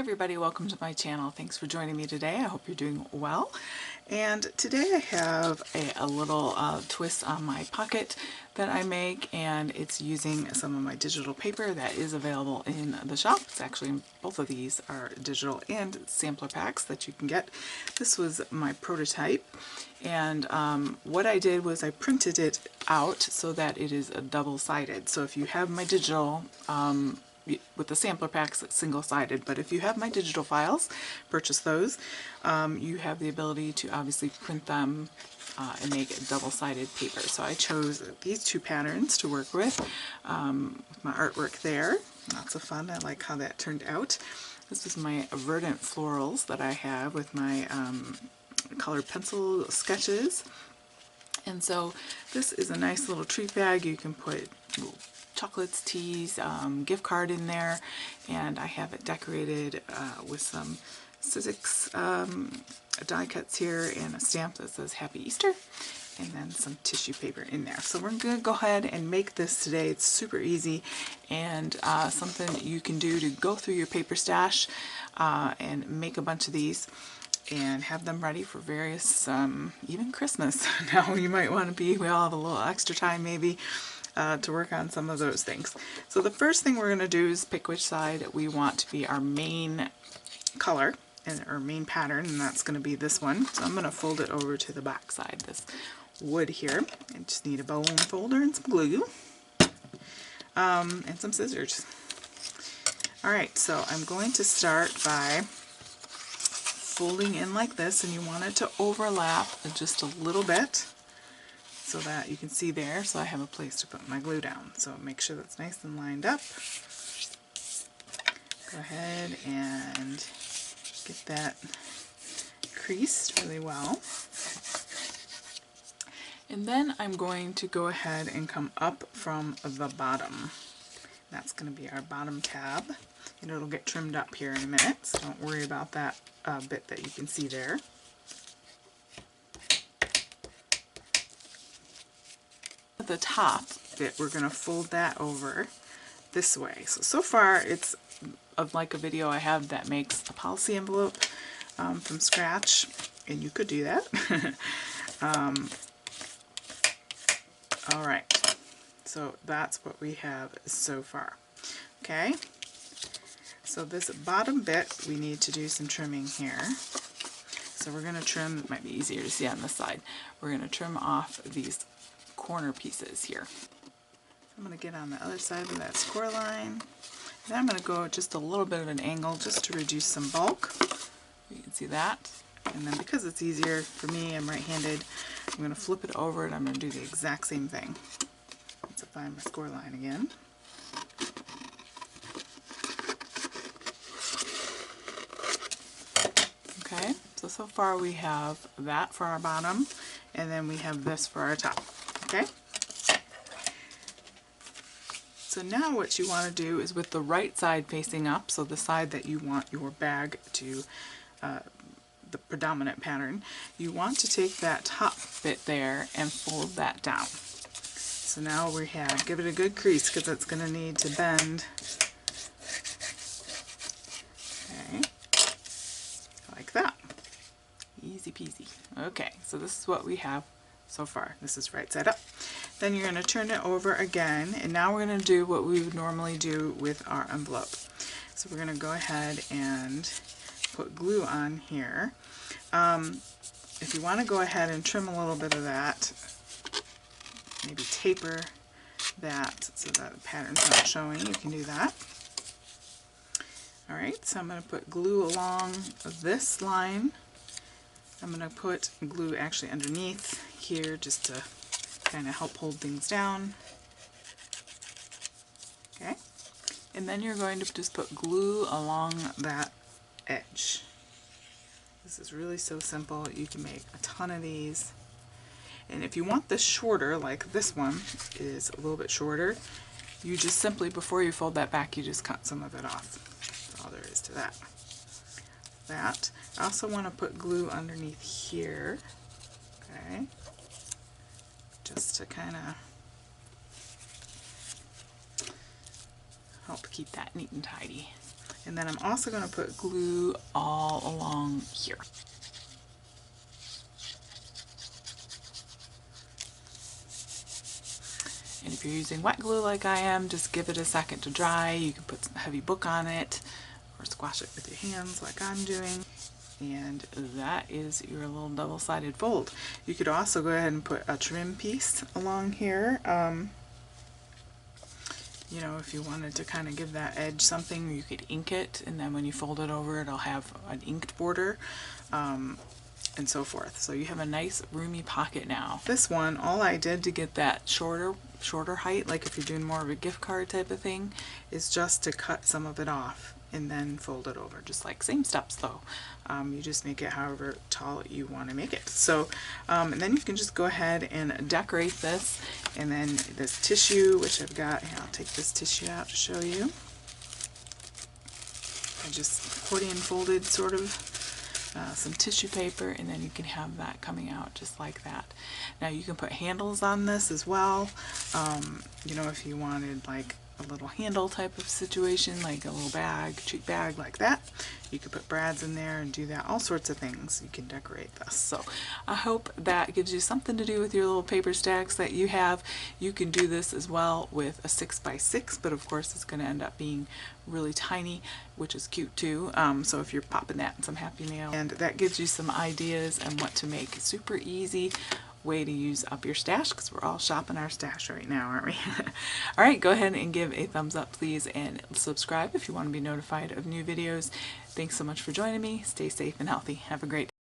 everybody, welcome to my channel. Thanks for joining me today. I hope you're doing well. And today I have a little twist on my pocket that I make, and it's using some of my digital paper that is available in the shop. It's actually, both of these are digital and sampler packs that you can get. This was my prototype, and what I did was I printed it out so that it is double-sided. So if you have my digital, with the sampler packs, it's single-sided, but if you have my digital files, purchase those, you have the ability to obviously print them and make it double-sided paper. So I chose these two patterns to work with my artwork there. Lots of fun. I like how that turned out. This is my verdant florals that I have with my colored pencil sketches. And so this is a nice little treat bag. You can put chocolates, teas, gift card in there, and I have it decorated with some Sizzix die cuts here and a stamp that says Happy Easter, and then some tissue paper in there. So we're going to go ahead and make this today. It's super easy and something you can do to go through your paper stash and make a bunch of these and have them ready for various, even Christmas. Now you might want to we all have a little extra time maybe to work on some of those things. So the first thing we're going to do is pick which side we want to be our main color and our main pattern, and that's going to be this one. So I'm going to fold it over to the back side, this wood here. I just need a bone folder and some glue and some scissors. Alright, so I'm going to start by folding in like this, and you want it to overlap just a little bit, so that you can see there, so I have a place to put my glue down. So make sure that's nice and lined up. Go ahead and get that creased really well. And then I'm going to go ahead and come up from the bottom. That's going to be our bottom tab, and it'll get trimmed up here in a minute, so don't worry about that bit that you can see there. The top bit, we're going to fold that over this way. So far it's like a video I have that makes a policy envelope from scratch, and you could do that. Alright, so that's what we have so far. Okay, so this bottom bit we need to do some trimming here. So we're going to trim, it might be easier to see on this side, we're going to trim off these corner pieces here. I'm going to get on the other side of that score line, and I'm going to go just a little bit of an angle just to reduce some bulk. You can see that. And then because it's easier for me, I'm right-handed, I'm going to flip it over and I'm going to do the exact same thing. Let's find my score line again. Okay, so far we have that for our bottom, and then we have this for our top. Okay? So now what you want to do is, with the right side facing up, so the side that you want your bag to, the predominant pattern, you want to take that top bit there and fold that down. So now we have, give it a good crease because it's going to need to bend. Okay, like that. Easy peasy. Okay, so this is what we have so far. This is right side up. Then you're going to turn it over again, and now we're going to do what we would normally do with our envelope. So we're going to go ahead and put glue on here. If you want to go ahead and trim a little bit of that, maybe taper that so that the pattern's not showing, you can do that. Alright, so I'm going to put glue along this line. I'm going to put glue actually underneath here just to kind of help hold things down. Okay, and then you're going to just put glue along that edge. This is really so simple. You can make a ton of these. And if you want this shorter, like this one is a little bit shorter, you just simply, before you fold that back, you just cut some of it off. That's all there is to that. I also want to put glue underneath here, okay, just to kind of help keep that neat and tidy. And then I'm also going to put glue all along here. And if you're using wet glue like I am, just give it a second to dry. You can put some heavy book on it or squash it with your hands like I'm doing. And that is your little double-sided fold. You could also go ahead and put a trim piece along here. You know, if you wanted to kind of give that edge something, you could ink it, and then when you fold it over, it'll have an inked border, and so forth. So you have a nice roomy pocket now. This one, all I did to get that shorter height, like if you're doing more of a gift card type of thing, is just to cut some of it off and then fold it over, just like same steps though. You just make it however tall you want to make it. So, and then you can just go ahead and decorate this. And then this tissue, which I've got, here, I'll take this tissue out to show you. I just accordion folded sort of some tissue paper, and then you can have that coming out just like that. Now you can put handles on this as well. You know, if you wanted like a little handle type of situation, like a little bag, cheap bag like that, you could put brads in there and do that, all sorts of things. You can decorate this. So I hope that gives you something to do with your little paper stacks that you have. You can do this as well with a 6x6, but of course it's going to end up being really tiny, which is cute too. So if you're popping that in some Happy Mail, and that gives you some ideas on what to make. Super easy way to use up your stash, because we're all shopping our stash right now, aren't we? All right, go ahead and give a thumbs up please, and subscribe if you want to be notified of new videos. Thanks so much for joining me. Stay safe and healthy. Have a great day.